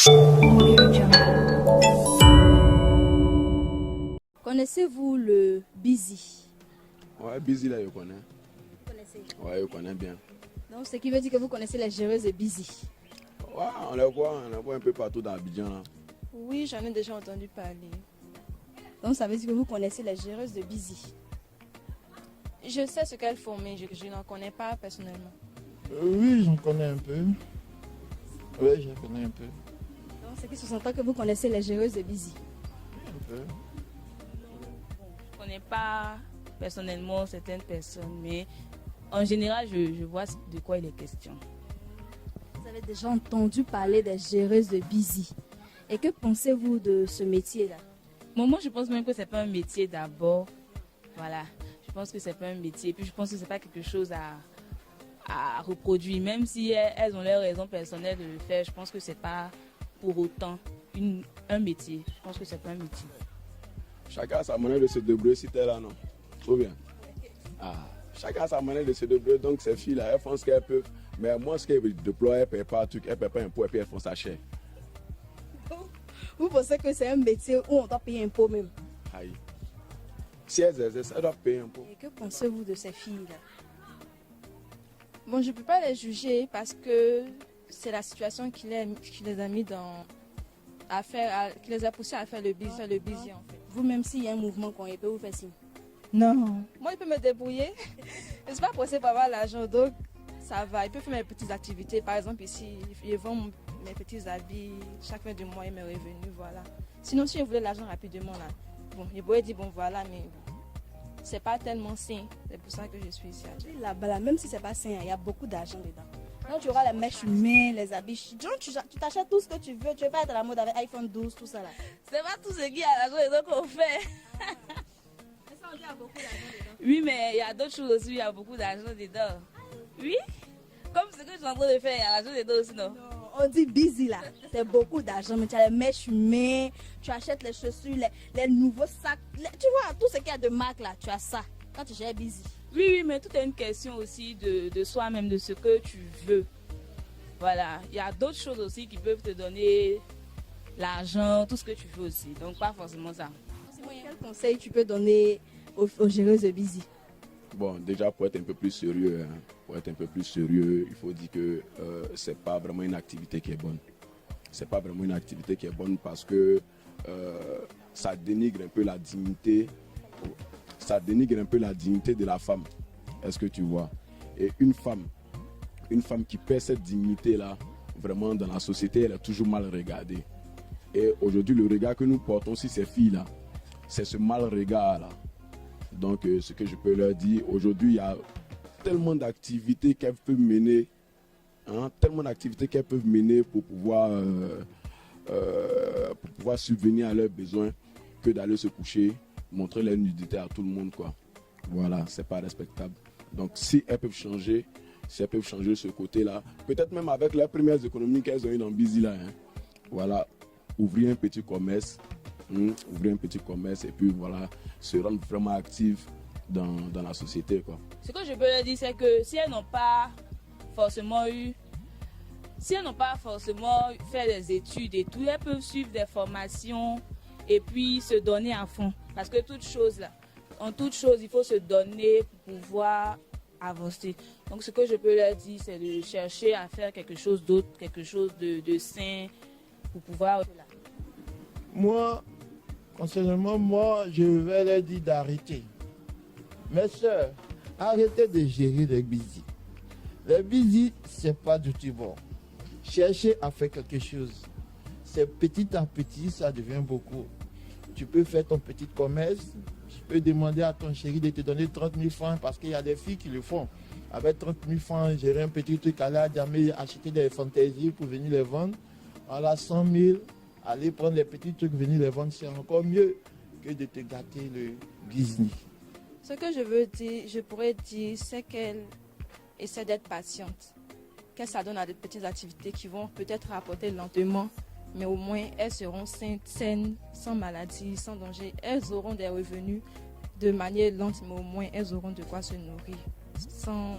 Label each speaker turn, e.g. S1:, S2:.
S1: Audio Jungle. Connaissez-vous le busy?
S2: Ouais, busy là, je connais.
S1: Vous connaissez?
S2: Ouais, je connais bien.
S1: Donc, ce qui veut dire que vous connaissez les géreuses de busy.
S2: Ouais, on les voit un peu partout dans Abidjan là.
S3: Oui, j'en ai déjà entendu parler.
S1: Donc, ça veut dire que vous connaissez les géreuses de busy.
S3: Je sais ce qu'elles font, mais je n'en connais pas personnellement.
S4: Oui, j'en connais un peu. Oui, j'en connais un peu.
S1: Donc, ce qui se sent que vous connaissez les géreuses de busy.
S4: Un peu.
S5: Je ne connais pas personnellement certaines personnes, mais en général, je vois de quoi il est question.
S1: Vous avez déjà entendu parler des géreuses de busy. Et que pensez-vous de ce métier-là?
S5: Moi, je pense même que ce n'est pas un métier d'abord. Voilà. Je pense que ce n'est pas un métier. Puis je pense que ce n'est pas quelque chose à reproduire. Même si elles ont leurs raisons personnelles de le faire, je pense que ce n'est pas pour autant un métier. Je pense que ce n'est pas un métier.
S2: Chacun a sa manière de se débrouiller si t'es là, non? Ou bien? Chacun a sa manière de se débrouiller, donc ces filles-là, elles font ce qu'elles peuvent. Mais moi, ce qu'elles déploient, elles ne paient pas un truc, elles ne paient pas un pot et puis elles font ça cher.
S1: Vous pensez que c'est un métier où on doit payer un pot même?
S2: Aïe. Si elles exercent, elles doivent payer un pot.
S1: Et que pensez-vous de ces filles-là?
S3: Bon, je ne peux pas les juger parce que c'est la situation qui les a mis qui les a poussés à faire le busy en fait.
S1: Vous-même, s'il y a un mouvement qu'on peut vous faire signe.
S3: Non. Moi, je peux me débrouiller. Je ne suis pas pressée pour avoir l'argent, donc ça va. Je peux faire mes petites activités. Par exemple, ici, je vends mes petits habits. Chaque fin du mois, et mes revenus, voilà. Sinon, si je voulais l'argent rapidement, là, bon, je pourrais dire, bon, voilà, mais bon, c'est pas tellement sain. C'est pour ça que je suis ici.
S1: Là-bas, même si c'est pas sain, il y a beaucoup d'argent dedans. Donc, tu auras les mèches humaines, les habits. Donc, tu t'achètes tout ce que tu veux. Tu ne veux pas être à la mode avec iPhone 12, tout ça là.
S5: C'est pas tout ce qui est à la journée qu'on fait.
S1: Mais ça, on dit qu'il y a beaucoup d'argent dedans.
S5: Oui, mais il y a d'autres choses aussi, il y a beaucoup d'argent dedans. Oui? Comme ce que je suis en train de faire, il y a l'argent dedans aussi, non?
S1: Non, on dit busy là. C'est beaucoup d'argent. Mais tu as les mèches humaines, tu achètes les chaussures, les nouveaux sacs. Tu vois, tout ce qu'il y a de marque là, tu as ça. Quand tu gères busy.
S5: Oui, mais tout est une question aussi de soi-même, de ce que tu veux. Voilà, il y a d'autres choses aussi qui peuvent te donner l'argent, tout ce que tu veux aussi. Donc, pas forcément ça.
S1: Quel conseil tu peux donner aux géreuses de busy?
S2: Bon, déjà, pour être un peu plus sérieux, il faut dire que c'est pas vraiment une activité qui est bonne. C'est pas vraiment une activité qui est bonne parce que ça dénigre un peu la dignité. Ça dénigre un peu la dignité de la femme. Est-ce que tu vois? Et une femme qui perd cette dignité-là, vraiment dans la société, elle est toujours mal regardée. Et aujourd'hui, le regard que nous portons sur ces filles-là, c'est ce mal regard-là. Donc, ce que je peux leur dire, aujourd'hui, il y a tellement d'activités qu'elles peuvent mener, pour pouvoir subvenir à leurs besoins que d'aller se coucher, montrer leur nudité à tout le monde, quoi. Voilà, c'est pas respectable. Donc, si elles peuvent changer ce côté-là, peut-être même avec les premières économies qu'elles ont eues dans Busy là, voilà, ouvrir un petit commerce, et puis voilà, se rendre vraiment active dans la société, quoi.
S5: Ce que je peux leur dire, c'est que si elles n'ont pas forcément fait des études et tout, elles peuvent suivre des formations et puis se donner à fond. Parce que en toute chose, il faut se donner pour pouvoir avancer. Donc ce que je peux leur dire, c'est de chercher à faire quelque chose d'autre, quelque chose de sain pour pouvoir...
S4: Moi, personnellement, je vais leur dire d'arrêter. Mes soeurs, arrêtez de gérer les busy. Les busy, c'est pas du tout bon. Cherchez à faire quelque chose. C'est petit à petit, ça devient beaucoup. Tu peux faire ton petit commerce. Tu peux demander à ton chéri de te donner 30 000 francs parce qu'il y a des filles qui le font. Avec 30 000 francs, gérer un petit truc, aller à Djamé, acheter des fantaisies pour venir les vendre. Voilà, 100 000, aller prendre les petits trucs, venir les vendre, c'est encore mieux que de te gâter le business.
S3: Ce que je pourrais dire, c'est qu'elle essaie d'être patiente. Qu'elle s'adonne à des petites activités qui vont peut-être rapporter lentement, mais au moins elles seront saines, sans maladie, sans danger. Elles auront des revenus de manière lente, mais au moins elles auront de quoi se nourrir sans